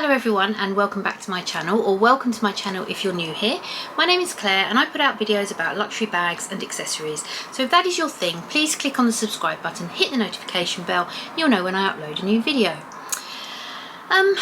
Hello everyone and welcome back to my channel, or welcome to my channel if you're new here. My name is Claire and I put out videos about luxury bags and accessories. So if that is your thing, please click on the subscribe button, hit the notification bell, and you'll know when I upload a new video. In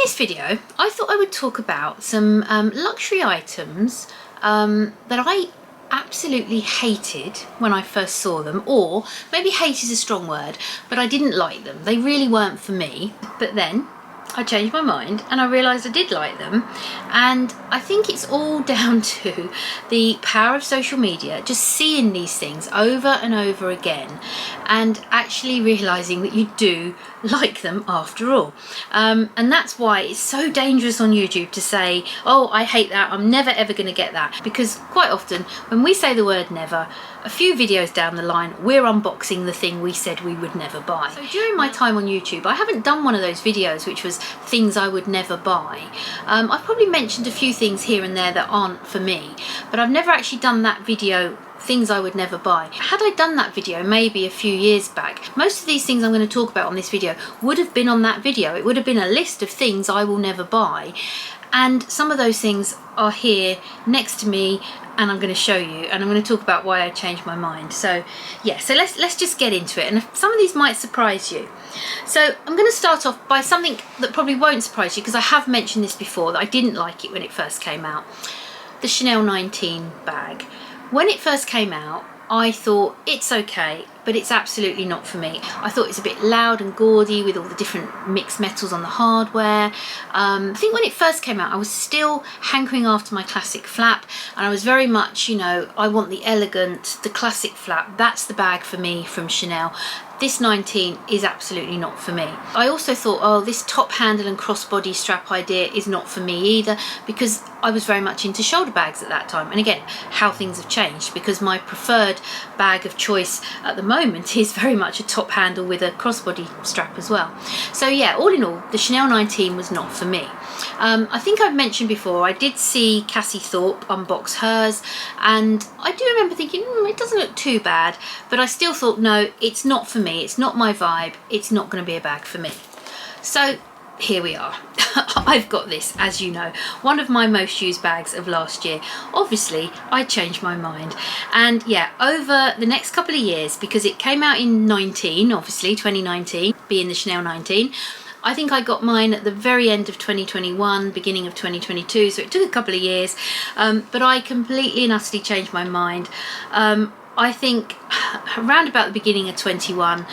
this video, I thought I would talk about some luxury items that I absolutely hated when I first saw them, or maybe hate is a strong word, but I didn't like them. They really weren't for me. But then I changed my mind and I realised I did like them, and I think it's all down to the power of social media, just seeing these things over and over again and actually realising that you do like them after all. And that's why it's so dangerous on YouTube to say, oh, I hate that, I'm never ever going to get that, because quite often when we say the word never, a few videos down the line we're unboxing the thing we said we would never buy. So during my time on YouTube I haven't done one of those videos which was things I would never buy. I've probably mentioned a few things here and there that aren't for me, but I've never actually done that video, things I would never buy. Had I done that video maybe a few years back, most of these things I'm going to talk about on this video would have been on that video. It would have been a list of things I will never buy, and some of those things are here next to me and I'm going to show you, and I'm going to talk about why I changed my mind. So yeah, so let's just get into it, and some of these might surprise you. So I'm going to start off by something that probably won't surprise you, because I have mentioned this before, that I didn't like it when it first came out. The Chanel 19 bag. When it first came out, I thought it's okay, but it's absolutely not for me. I thought it's a bit loud and gaudy with all the different mixed metals on the hardware. I think when it first came out I was still hankering after my classic flap, and I was very much, you know, I want the elegant, the classic flap. That's the bag for me from Chanel. This 19 is absolutely not for me. I also thought, oh, this top handle and crossbody strap idea is not for me either, because I was very much into shoulder bags at that time. And again, how things have changed, because my preferred bag of choice at the moment is very much a top handle with a crossbody strap as well. So yeah, all in all, the Chanel 19 was not for me. I think I've mentioned before, I did see Cassie Thorpe unbox hers, and I do remember thinking, it doesn't look too bad, but I still thought, no, it's not for me, it's not my vibe, it's not going to be a bag for me. So here we are. I've got this, as you know, one of my most used bags of last year. Obviously I changed my mind, and yeah, over the next couple of years, because it came out in 19, obviously 2019 being the Chanel 19, I think I got mine at the very end of 2021, beginning of 2022, so it took a couple of years, but I completely and utterly changed my mind. I think around about the beginning of 21,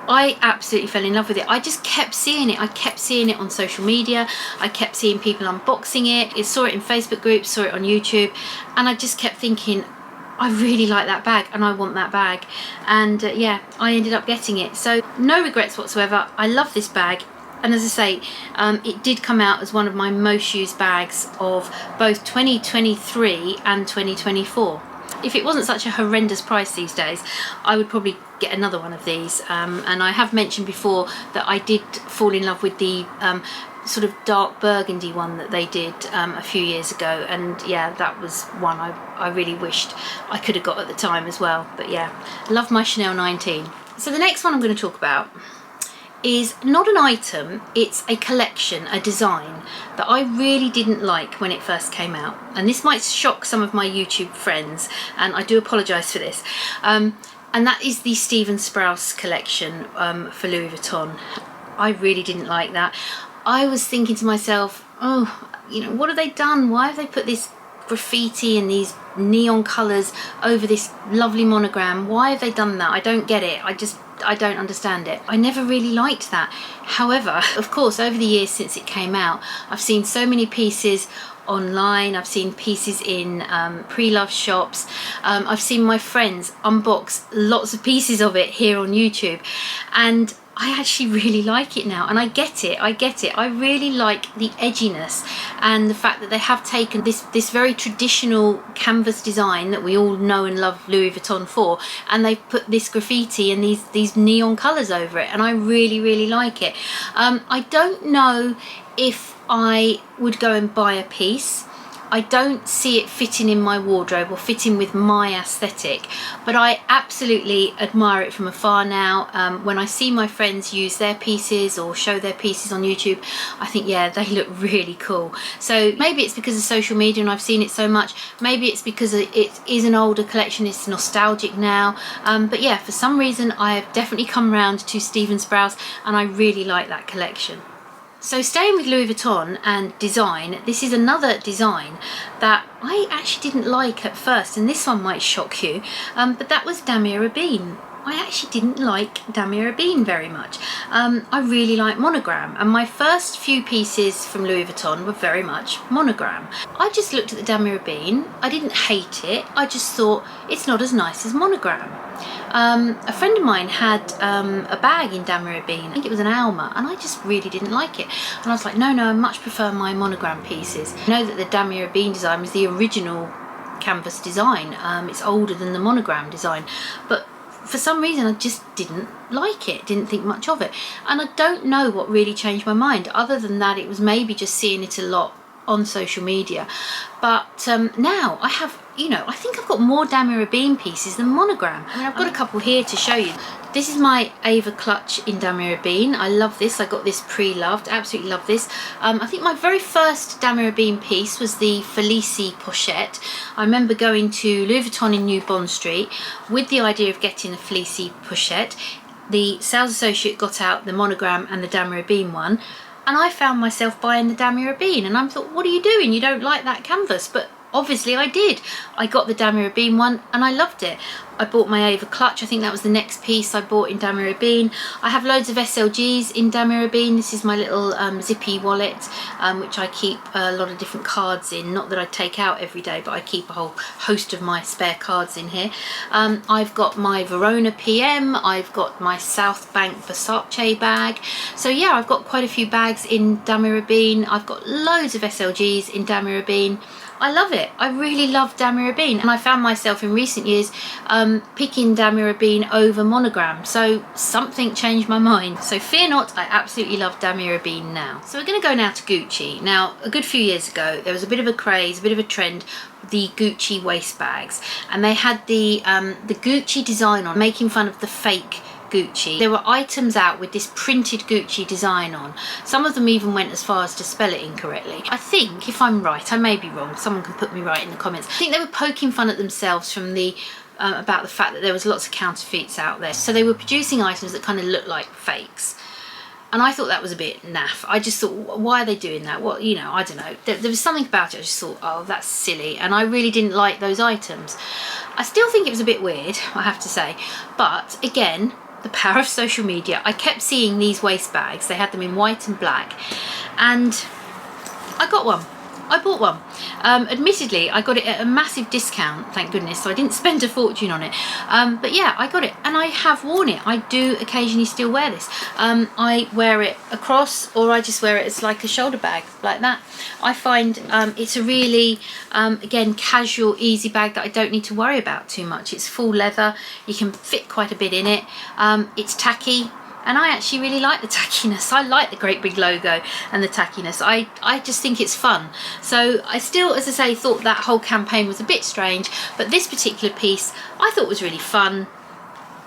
I absolutely fell in love with it. I just kept seeing it. I kept seeing it on social media. I kept seeing people unboxing it. I saw it in Facebook groups, saw it on YouTube, and I just kept thinking, I really like that bag and I want that bag. And yeah, I ended up getting it. So no regrets whatsoever. I love this bag. And as I say, it did come out as one of my most used bags of both 2023 and 2024. If it wasn't such a horrendous price these days, I would probably get another one of these. And I have mentioned before that I did fall in love with the sort of dark burgundy one that they did a few years ago, and yeah, that was one I really wished I could have got at the time as well. But yeah, love my Chanel 19. So the next one I'm going to talk about is not an item, it's a collection, a design that I really didn't like when it first came out. And this might shock some of my YouTube friends, and I do apologise for this. And that is the Stephen Sprouse collection for Louis Vuitton. I really didn't like that. I was thinking to myself, oh, you know, what have they done? Why have they put this graffiti and these neon colours over this lovely monogram? Why have they done that? I don't get it. I don't understand it. I never really liked that. However, of course, over the years since it came out, I've seen so many pieces online, I've seen pieces in pre-love shops, I've seen my friends unbox lots of pieces of it here on YouTube, and I actually really like it now, and I get it. I really like the edginess and the fact that they have taken this very traditional canvas design that we all know and love Louis Vuitton for, and they've put this graffiti and these neon colours over it, and I really like it. I don't know if I would go and buy a piece. I don't see it fitting in my wardrobe or fitting with my aesthetic, but I absolutely admire it from afar now. When I see my friends use their pieces or show their pieces on YouTube, I think, yeah, they look really cool. So maybe it's because of social media and I've seen it so much. Maybe it's because it is an older collection, it's nostalgic now. But yeah, for some reason I have definitely come round to Stephen Sprouse and I really like that collection. So staying with Louis Vuitton and design, this is another design that I actually didn't like at first, and this one might shock you, but that was Damier Ebene. I actually didn't like Damier Ebene very much. I really like monogram, and my first few pieces from Louis Vuitton were very much monogram. I just looked at the Damier Ebene, I didn't hate it, I just thought it's not as nice as monogram. A friend of mine had a bag in Damier Ebene, I think it was an Alma, and I just really didn't like it. And I was like, no, I much prefer my monogram pieces. I know that the Damier Ebene design was the original canvas design. It's older than the monogram design, but for some reason I just didn't like it, didn't think much of it. And I don't know what really changed my mind, other than that it was maybe just seeing it a lot on social media. But now I have, you know, I think I've got more Damier Ebene pieces than monogram. I mean, I've got a couple here to show you. This is my Ava clutch in Damier Ebene. I love this. I got this pre-loved. Absolutely love this. I think my very first Damier Ebene piece was the Felici Pochette. I remember going to Louis Vuitton in New Bond Street with the idea of getting the Felici Pochette. The sales associate got out the monogram and the Damier Ebene one, and I found myself buying the Damier Ebene, and I thought, what are you doing? You don't like that canvas. But obviously I did. I got the Damier Ebene one and I loved it. I bought my Ava clutch. I think that was the next piece I bought in Damier Ebene. I have loads of SLGs in Damier Ebene. This is my little zippy wallet, which I keep a lot of different cards in. Not that I take out every day, but I keep a whole host of my spare cards in here. I've got my Verona PM. I've got my South Bank Versace bag. So yeah, I've got quite a few bags in Damier Ebene. I've got loads of SLGs in Damier Ebene. I love it. I really love Damier Ebene, and I found myself in recent years picking Damier Ebene over monogram, so something changed my mind. So fear not, I absolutely love Damier Ebene now. So we're going to go now to Gucci. Now, a good few years ago there was a bit of a craze, a bit of a trend, the Gucci waist bags, and they had the Gucci design on, making fun of the fake Gucci. There were items out with this printed Gucci design on. Some of them even went as far as to spell it incorrectly. I think, if I'm right, I may be wrong, someone can put me right in the comments, I think they were poking fun at themselves from the about the fact that there was lots of counterfeits out there. So they were producing items that kind of looked like fakes. And I thought that was a bit naff. I just thought, why are they doing that? Well, you know, I don't know. There was something about it. I just thought, oh, that's silly. And I really didn't like those items. I still think it was a bit weird, I have to say. But again, the power of social media. I kept seeing these waist bags. They had them in white and black. And I got one. I bought one. Admittedly, I got it at a massive discount, thank goodness, so I didn't spend a fortune on it. But yeah, I got it and I have worn it. I do occasionally still wear this. I wear it across, or I just wear it as like a shoulder bag, like that. I find it's a really, again, casual, easy bag that I don't need to worry about too much. It's full leather. You can fit quite a bit in it. It's tacky. And I actually really like the tackiness. I like the great big logo and the tackiness. I just think it's fun. So I still, as I say, thought that whole campaign was a bit strange, but this particular piece I thought was really fun.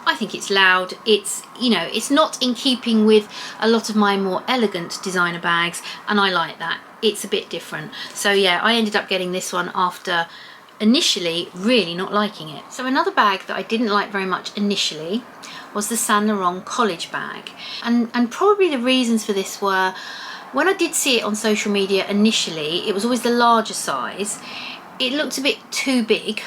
I think it's loud. It's, you know, it's not in keeping with a lot of my more elegant designer bags, and I like that. It's a bit different. So yeah, I ended up getting this one after initially really not liking it. So another bag that I didn't like very much initially was the Saint Laurent college bag, and probably the reasons for this were, when I did see it on social media initially, it was always the larger size. It looked a bit too big.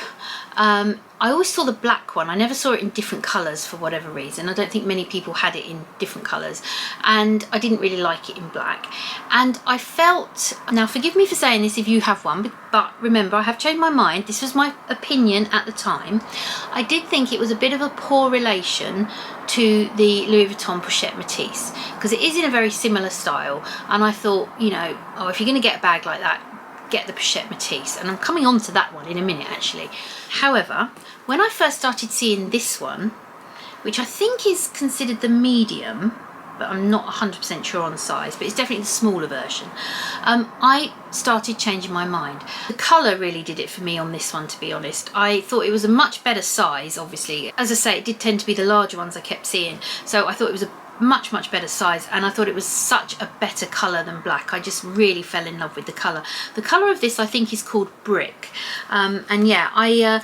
I always saw the black one. I never saw it in different colours for whatever reason. I don't think many people had it in different colours, and I didn't really like it in black. And I felt, now forgive me for saying this if you have one, but remember, I have changed my mind. This was my opinion at the time. I did think it was a bit of a poor relation to the Louis Vuitton Pochette Metis, because it is in a very similar style, and I thought, you know, oh, if you're going to get a bag like that, get the Pochette Metis, and I'm coming on to that one in a minute actually. However, when I first started seeing this one, which I think is considered the medium, but I'm not 100% sure on size, but it's definitely the smaller version. I started changing my mind. The colour really did it for me on this one, to be honest. I thought it was a much better size, obviously. As I say, it did tend to be the larger ones I kept seeing, so I thought it was a much better size, and I thought it was such a better colour than black. I just really fell in love with the colour. The colour of this I think is called Brick, and yeah, I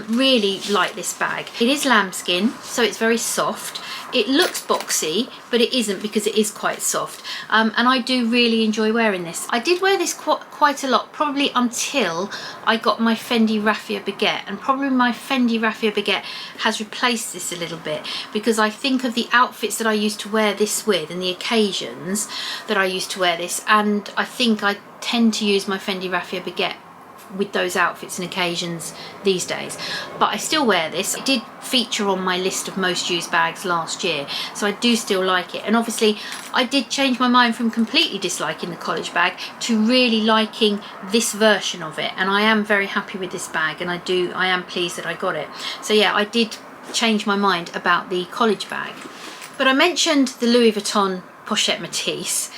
really like this bag. It is lambskin, so it's very soft. It looks boxy, but it isn't, because it is quite soft, and I do really enjoy wearing this. I did wear this quite a lot, probably until I got my Fendi Raffia Baguette, and probably my Fendi Raffia Baguette has replaced this a little bit, because I think of the outfits that I used to wear this with and the occasions that I used to wear this, and I think I tend to use my Fendi Raffia Baguette with those outfits and occasions these days. But I still wear this. It did feature on my list of most used bags last year, so I do still like it. And obviously I did change my mind from completely disliking the college bag to really liking this version of it, and I am very happy with this bag, and I am pleased that I got it. So yeah, I did change my mind about the college bag. But I mentioned the Louis Vuitton Pochette Metis.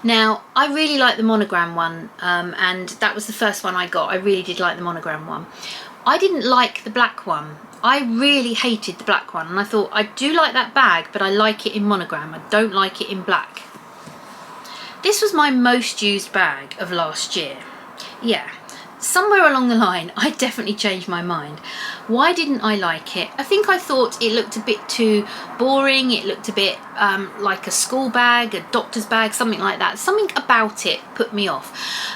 Now, I really like the monogram one, and that was the first one I got. I really did like the monogram one. I didn't like the black one. I really hated the black one, and I thought, I do like that bag, but I like it in monogram. I don't like it in black. This was my most used bag of last year. Yeah. Somewhere along the line, I definitely changed my mind. Why didn't I like it? I think I thought it looked a bit too boring. It looked a bit like a school bag, a doctor's bag, something like that. Something about it put me off.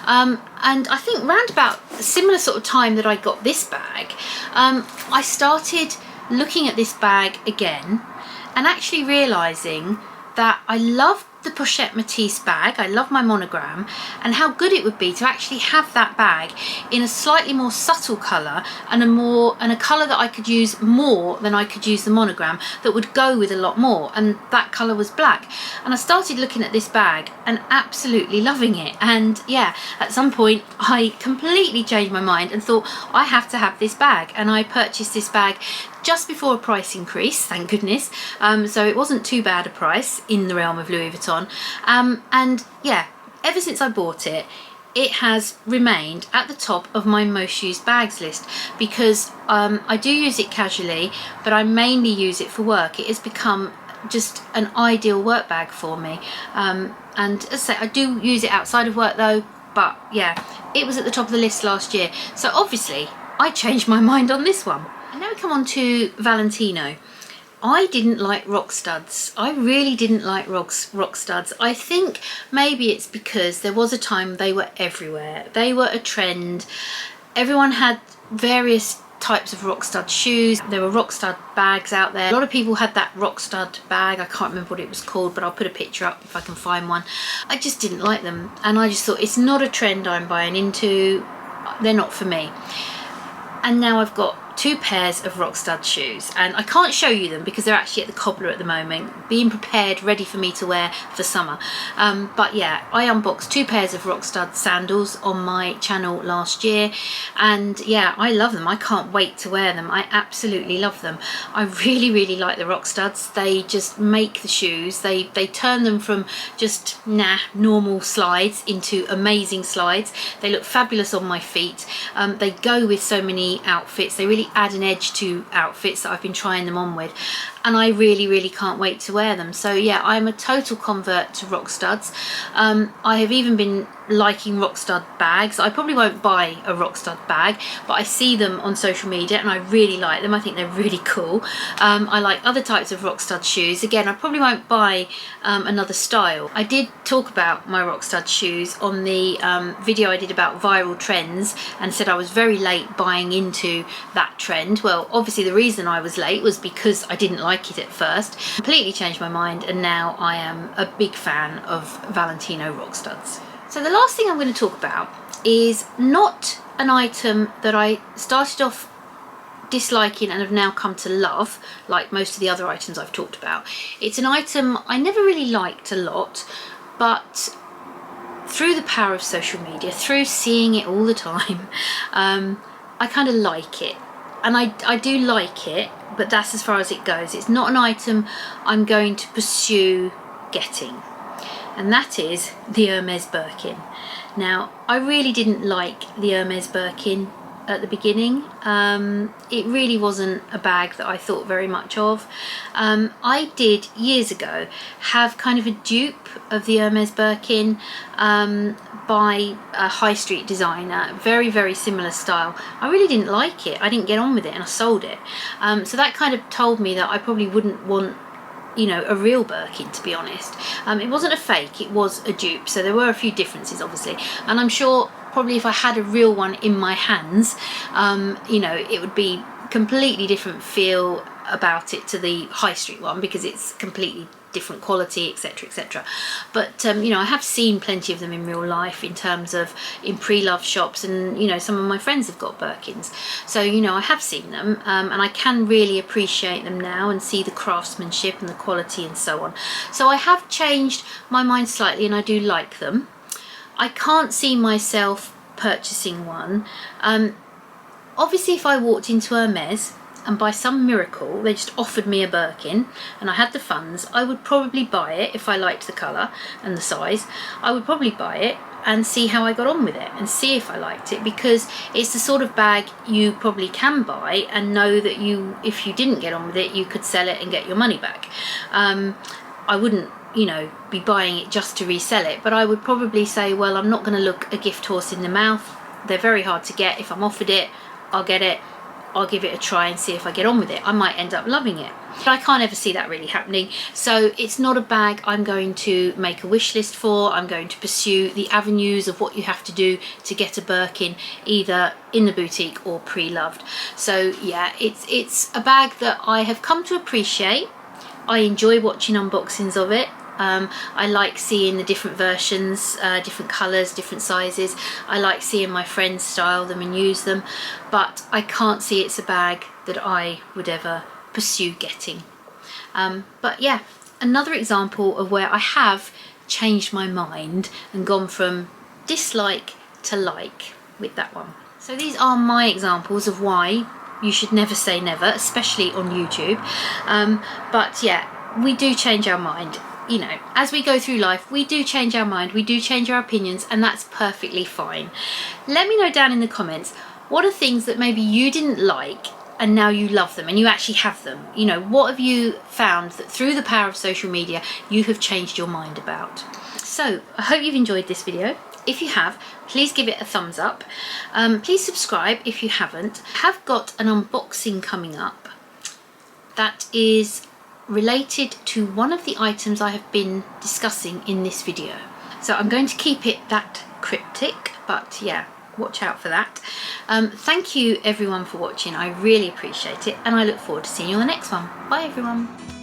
And I think round about a similar sort of time that I got this bag, I started looking at this bag again and actually realising that I love the Pochette Metis bag. I love my monogram, and how good it would be to actually have that bag in a slightly more subtle colour, and a colour that I could use more than I could use the monogram, that would go with a lot more, and that colour was black. And I started looking at this bag and absolutely loving it, and yeah, at some point I completely changed my mind and thought, I have to have this bag, and I purchased this bag just before a price increase, thank goodness, so it wasn't too bad a price in the realm of Louis Vuitton, and yeah, ever since I bought it, it has remained at the top of my most used bags list, because I do use it casually, but I mainly use it for work. It has become just an ideal work bag for me, and as I say, I do use it outside of work though, but yeah, it was at the top of the list last year, so obviously I changed my mind on this one. And now we come on to Valentino. I didn't like Rockstuds. I really didn't like Rockstuds. I think maybe it's because there was a time they were everywhere. They were a trend. Everyone had various types of Rockstud shoes. There were Rockstud bags out there. A lot of people had that Rockstud bag. I can't remember what it was called, but I'll put a picture up if I can find one. I just didn't like them, and I just thought, it's not a trend I'm buying into. They're not for me. And now I've got 2 pairs of Rockstud shoes, and I can't show you them because they're actually at the cobbler at the moment, being prepared, ready for me to wear for summer. But yeah, I unboxed 2 pairs of Rockstud sandals on my channel last year, and yeah, I love them. I can't wait to wear them. I absolutely love them. I really like the Rockstuds. They just make the shoes. They turn them from just normal slides into amazing slides. They look fabulous on my feet. They go with so many outfits. They really add an edge to outfits that I've been trying them on with, and I really can't wait to wear them. So yeah, I'm a total convert to Rockstuds. I have even been liking Rockstud bags. I probably won't buy a Rockstud bag, but I see them on social media and I really like them. I think they're really cool. I like other types of Rockstud shoes. Again, I probably won't buy another style. I did talk about my Rockstud shoes on the video I did about viral trends, and said I was very late buying into that trend. Well, obviously the reason I was late was because I didn't like it at first. Completely changed my mind, and now I am a big fan of Valentino Rockstuds. So the last thing I'm going to talk about is not an item that I started off disliking and have now come to love, like most of the other items I've talked about. It's an item I never really liked a lot, but through the power of social media, through seeing it all the time, I kind of like it. And I do like it, but that's as far as it goes. It's not an item I'm going to pursue getting, and that is the Hermes Birkin. Now, I really didn't like the Hermes Birkin at the beginning. It really wasn't a bag that I thought very much of. I did years ago have kind of a dupe of the Hermes Birkin by a high street designer, very similar style. I really didn't like it. I didn't get on with it and I sold it. So that kind of told me that I probably wouldn't want, you know, a real Birkin, to be honest. It wasn't a fake, it was a dupe, so there were a few differences obviously, and I'm sure probably if I had a real one in my hands, you know, it would be completely different feel about it to the high street one, because it's completely different quality, etc, etc. But you know, I have seen plenty of them in real life in terms of in pre-love shops, and you know, some of my friends have got Birkins, so you know, I have seen them, and I can really appreciate them now and see the craftsmanship and the quality and so on. So I have changed my mind slightly and I do like them. I can't see myself purchasing one. Obviously if I walked into Hermes and by some miracle they just offered me a Birkin and I had the funds, I would probably buy it if I liked the colour and the size. I would probably buy it and see how I got on with it and see if I liked it, because it's the sort of bag you probably can buy and know that you, if you didn't get on with it, you could sell it and get your money back. I wouldn't, you know, be buying it just to resell it, but I would probably say, well, I'm not going to look a gift horse in the mouth. They're very hard to get. If I'm offered it, I'll get it, I'll give it a try and see if I get on with it. I might end up loving it, but I can't ever see that really happening. So it's not a bag I'm going to make a wish list for. I'm going to pursue the avenues of what you have to do to get a Birkin, either in the boutique or pre-loved. So yeah, it's a bag that I have come to appreciate. I enjoy watching unboxings of it. I like seeing the different versions, different colours, different sizes. I like seeing my friends style them and use them, but I can't see it's a bag that I would ever pursue getting. But yeah, another example of where I have changed my mind and gone from dislike to like with that one. So these are my examples of why you should never say never, especially on YouTube. But yeah, we do change our mind. You know, as we go through life, we do change our mind, we do change our opinions, and that's perfectly fine. Let me know down in the comments, what are things that maybe you didn't like and now you love them and you actually have them? You know, what have you found that through the power of social media you have changed your mind about? So I hope you've enjoyed this video. If you have, please give it a thumbs up. Please subscribe if you haven't. I have got an unboxing coming up that is related to one of the items I have been discussing in this video. So I'm going to keep it that cryptic, but yeah, watch out for that. Thank you everyone for watching. I really appreciate it, and I look forward to seeing you on the next one. Bye everyone.